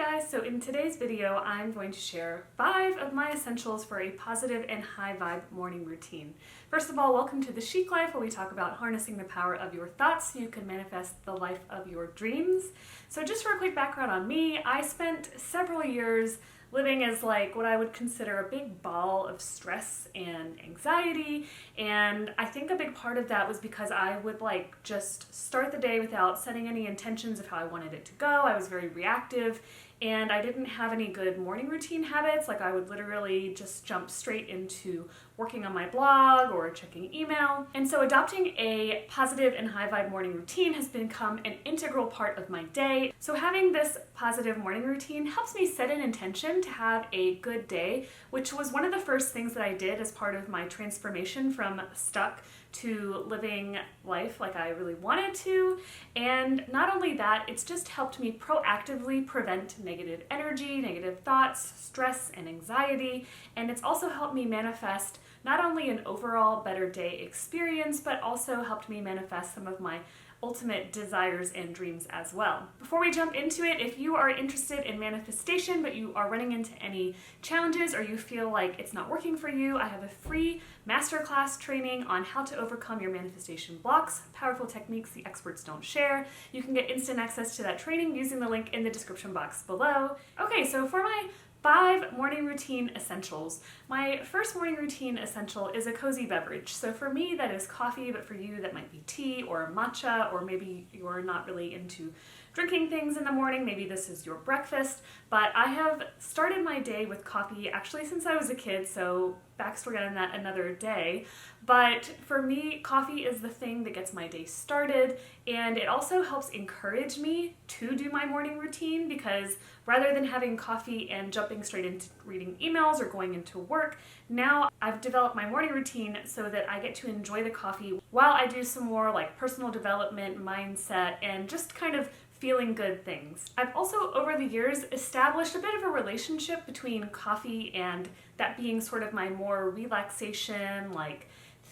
guys, so in today's video I'm going to share 5 of my essentials for a positive and high vibe morning routine. First of all, welcome to The Chic Life, where we talk about harnessing the power of your thoughts so you can manifest the life of your dreams. So just for a quick background on me, I spent several years living as like what I would consider a big ball of stress and anxiety, and I think a big part of that was because I would just start the day without setting any intentions of how I wanted it to go. I was very reactive and I didn't have any good morning routine habits. Like, I would literally just jump straight into working on my blog or checking email. And so adopting a positive and high vibe morning routine has become an integral part of my day. So having this positive morning routine helps me set an intention to have a good day, which was one of the first things that I did as part of my transformation from stuck to living life like I really wanted to. And not only that, it's just helped me proactively prevent negative energy, negative thoughts, stress, and anxiety. And it's also helped me manifest not only an overall better day experience, but also helped me manifest some of my ultimate desires and dreams as well. Before we jump into it, if you are interested in manifestation but you are running into any challenges or you feel like it's not working for you, I have a free masterclass training on how to overcome your manifestation blocks, powerful techniques the experts don't share. You can get instant access to that training using the link in the description box below. Okay, so for my 5 morning routine essentials. My first morning routine essential is a cozy beverage. So for me, that is coffee, but for you, that might be tea or matcha, or maybe you're not really into drinking things in the morning. Maybe this is your breakfast, but I have started my day with coffee actually since I was a kid, so backstory on that another day. But for me, coffee is the thing that gets my day started, and it also helps encourage me to do my morning routine, because rather than having coffee and jumping straight into reading emails or going into work, now I've developed my morning routine so that I get to enjoy the coffee while I do some more personal development, mindset, and just kind of feeling good things. I've also, over the years, established a bit of a relationship between coffee and that being sort of my more relaxation,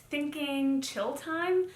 thinking, chill time,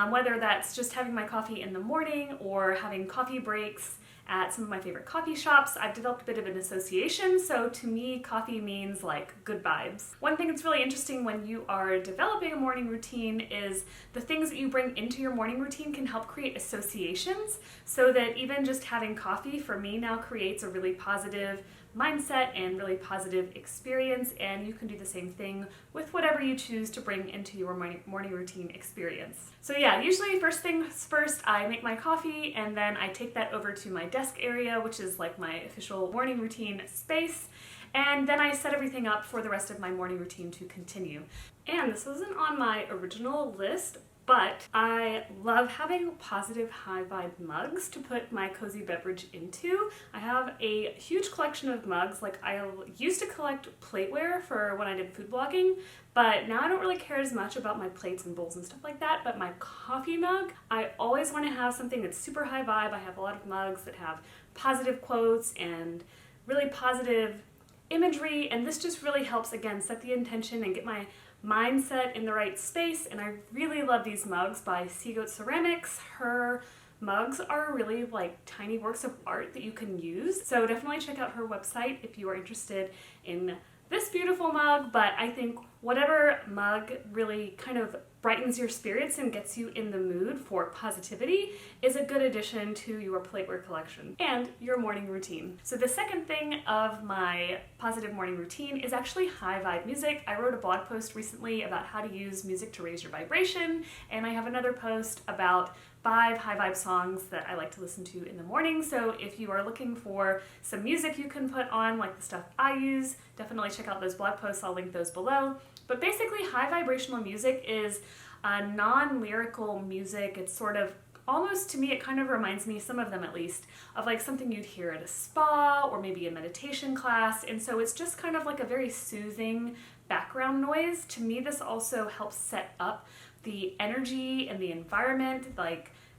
whether that's just having my coffee in the morning or having coffee breaks at some of my favorite coffee shops. I've developed a bit of an association, so to me, coffee means good vibes. One thing that's really interesting when you are developing a morning routine is the things that you bring into your morning routine can help create associations, so that even just having coffee for me now creates a really positive mindset and really positive experience, and you can do the same thing with whatever you choose to bring into your morning routine experience. So yeah, usually first things first, I make my coffee and then I take that over to my desk area, which is my official morning routine space, and then I set everything up for the rest of my morning routine to continue. And this wasn't on my original list, but I love having positive high vibe mugs to put my cozy beverage into. I have a huge collection of mugs. I used to collect plateware for when I did food blogging, but now I don't really care as much about my plates and bowls and stuff like that. But my coffee mug, I always want to have something that's super high vibe. I have a lot of mugs that have positive quotes and really positive imagery, and this just really helps, again, set the intention and get my mindset in the right space. And I really love these mugs by Seagoat Ceramics. Her mugs are really tiny works of art that you can use, so definitely check out her website if you are interested in this beautiful mug. But I think whatever mug really kind of brightens your spirits and gets you in the mood for positivity is a good addition to your plateware collection and your morning routine. So the second thing of my positive morning routine is actually high vibe music. I wrote a blog post recently about how to use music to raise your vibration, and I have another post about 5 high vibe songs that I like to listen to in the morning. So if you are looking for some music you can put on, the stuff I use, definitely check out those blog posts. I'll link those below. But basically, high vibrational music is non-lyrical music. It's sort of almost, to me, it kind of reminds me, some of them at least, of something you'd hear at a spa or maybe a meditation class. And so it's just kind of a very soothing background noise. To me, this also helps set up the energy and the environment.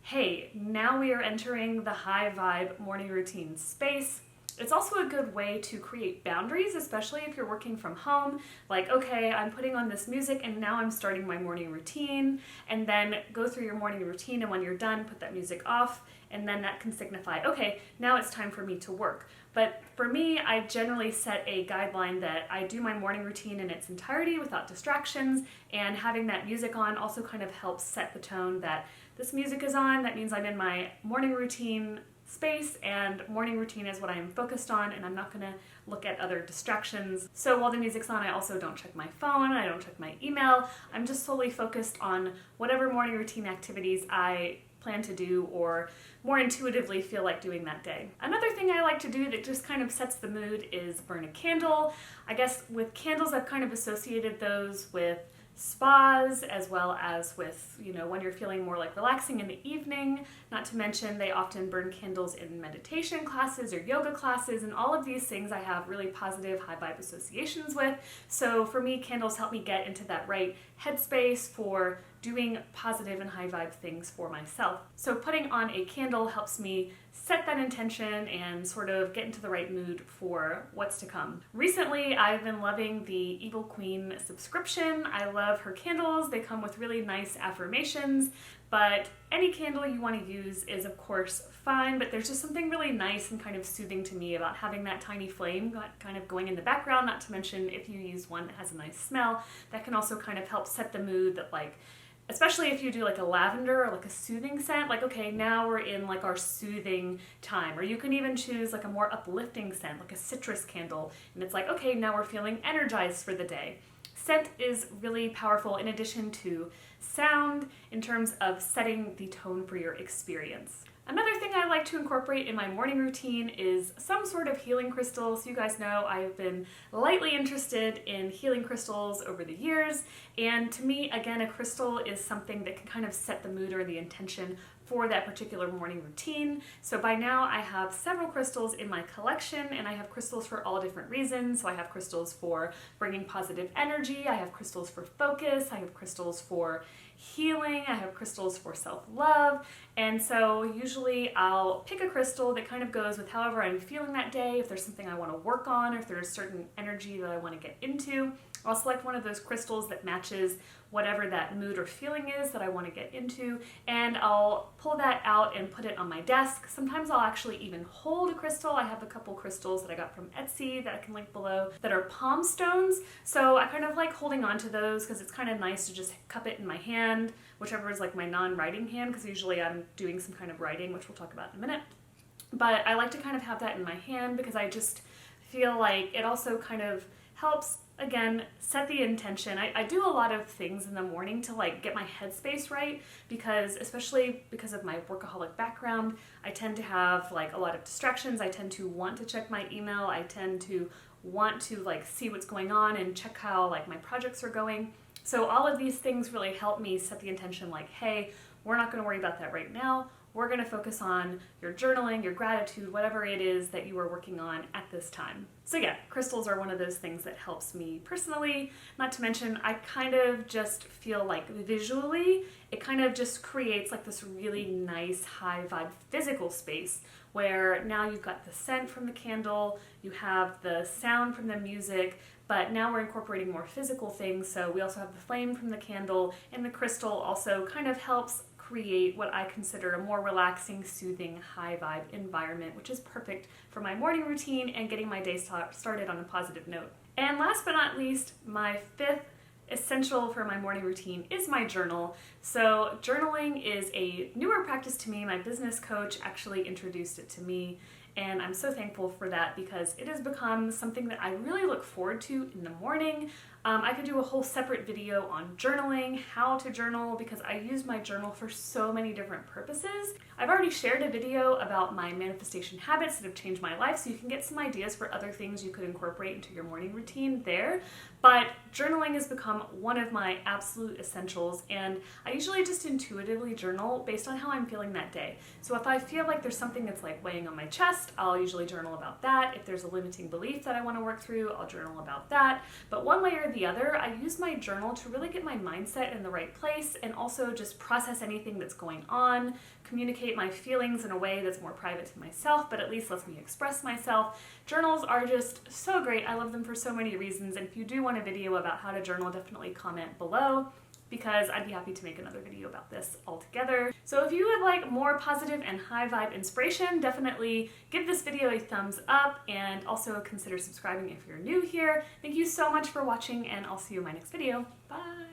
Hey, now we are entering the high vibe morning routine space. It's also a good way to create boundaries, especially if you're working from home. Like, okay, I'm putting on this music and now I'm starting my morning routine, and then go through your morning routine, and when you're done, put that music off, and then that can signify, okay, now it's time for me to work. But for me, I generally set a guideline that I do my morning routine in its entirety without distractions, and having that music on also kind of helps set the tone that this music is on. That means I'm in my morning routine space, and morning routine is what I'm focused on, and I'm not going to look at other distractions. So while the music's on, I also don't check my phone, I don't check my email. I'm just solely focused on whatever morning routine activities I plan to do or more intuitively feel like doing that day. Another thing I like to do that just kind of sets the mood is burn a candle. I guess with candles, I've kind of associated those with spas, as well as with, when you're feeling more like relaxing in the evening. Not to mention, they often burn candles in meditation classes or yoga classes, and all of these things I have really positive high vibe associations with. So for me, candles help me get into that right headspace for doing positive and high vibe things for myself. So putting on a candle helps me set that intention and sort of get into the right mood for what's to come. Recently, I've been loving the Evil Queen subscription. I love her candles. They come with really nice affirmations, but any candle you want to use is of course fine, but there's just something really nice and kind of soothing to me about having that tiny flame kind of going in the background. Not to mention, if you use one that has a nice smell, that can also kind of help set the mood that, like, especially if you do like a lavender or like a soothing scent, like, okay, now we're in like our soothing time. Or you can even choose like a more uplifting scent, like a citrus candle, and it's like, okay, now we're feeling energized for the day. Scent is really powerful in addition to sound in terms of setting the tone for your experience. Another thing I like to incorporate in my morning routine is some sort of healing crystal. So you guys know I've been lightly interested in healing crystals over the years, and to me, again, a crystal is something that can kind of set the mood or the intention for that particular morning routine. So by now I have several crystals in my collection, and I have crystals for all different reasons. So I have crystals for bringing positive energy, I have crystals for focus, I have crystals for healing, I have crystals for self-love, and so usually I'll pick a crystal that kind of goes with however I'm feeling that day. If there's something I want to work on, or if there's certain energy that I want to get into, I'll select one of those crystals that matches whatever that mood or feeling is that I want to get into, and I'll pull that out and put it on my desk. Sometimes I'll actually even hold a crystal. I have a couple crystals that I got from Etsy that I can link below that are palm stones, so I kind of like holding on to those because it's kind of nice to just cup it in my hand, whichever is like my non-writing hand, because usually I'm doing some kind of writing, which we'll talk about in a minute. But I like to kind of have that in my hand because I just feel like it also kind of helps, again, set the intention. I do a lot of things in the morning to like get my headspace right, because especially because of my workaholic background, I tend to have like a lot of distractions. I tend to want to check my email. I tend to want to like see what's going on and check how like my projects are going. So all of these things really help me set the intention, like, hey, we're not going to worry about that right now. We're going to focus on your journaling, your gratitude, whatever it is that you are working on at this time. So yeah, crystals are one of those things that helps me personally. Not to mention, I kind of just feel like visually, it kind of just creates like this really nice high vibe physical space where now you've got the scent from the candle, you have the sound from the music, but now we're incorporating more physical things. So we also have the flame from the candle, and the crystal also kind of helps create what I consider a more relaxing, soothing, high vibe environment, which is perfect for my morning routine and getting my day started on a positive note. And last but not least, my fifth essential for my morning routine is my journal. So journaling is a newer practice to me. My business coach actually introduced it to me, and I'm so thankful for that because it has become something that I really look forward to in the morning. I could do a whole separate video on journaling, how to journal, because I use my journal for so many different purposes. I've already shared a video about my manifestation habits that have changed my life, so you can get some ideas for other things you could incorporate into your morning routine there. But journaling has become one of my absolute essentials, and I usually just intuitively journal based on how I'm feeling that day. So if I feel like there's something that's like weighing on my chest, I'll usually journal about that. If there's a limiting belief that I want to work through, I'll journal about that. But one way or the other, I use my journal to really get my mindset in the right place and also just process anything that's going on, communicate my feelings in a way that's more private to myself, but at least lets me express myself. Journals are just so great. I love them for so many reasons, and if you do want a video about how to journal, definitely comment below, because I'd be happy to make another video about this altogether. So if you would like more positive and high vibe inspiration, definitely give this video a thumbs up, and also consider subscribing if you're new here. Thank you so much for watching, and I'll see you in my next video. Bye!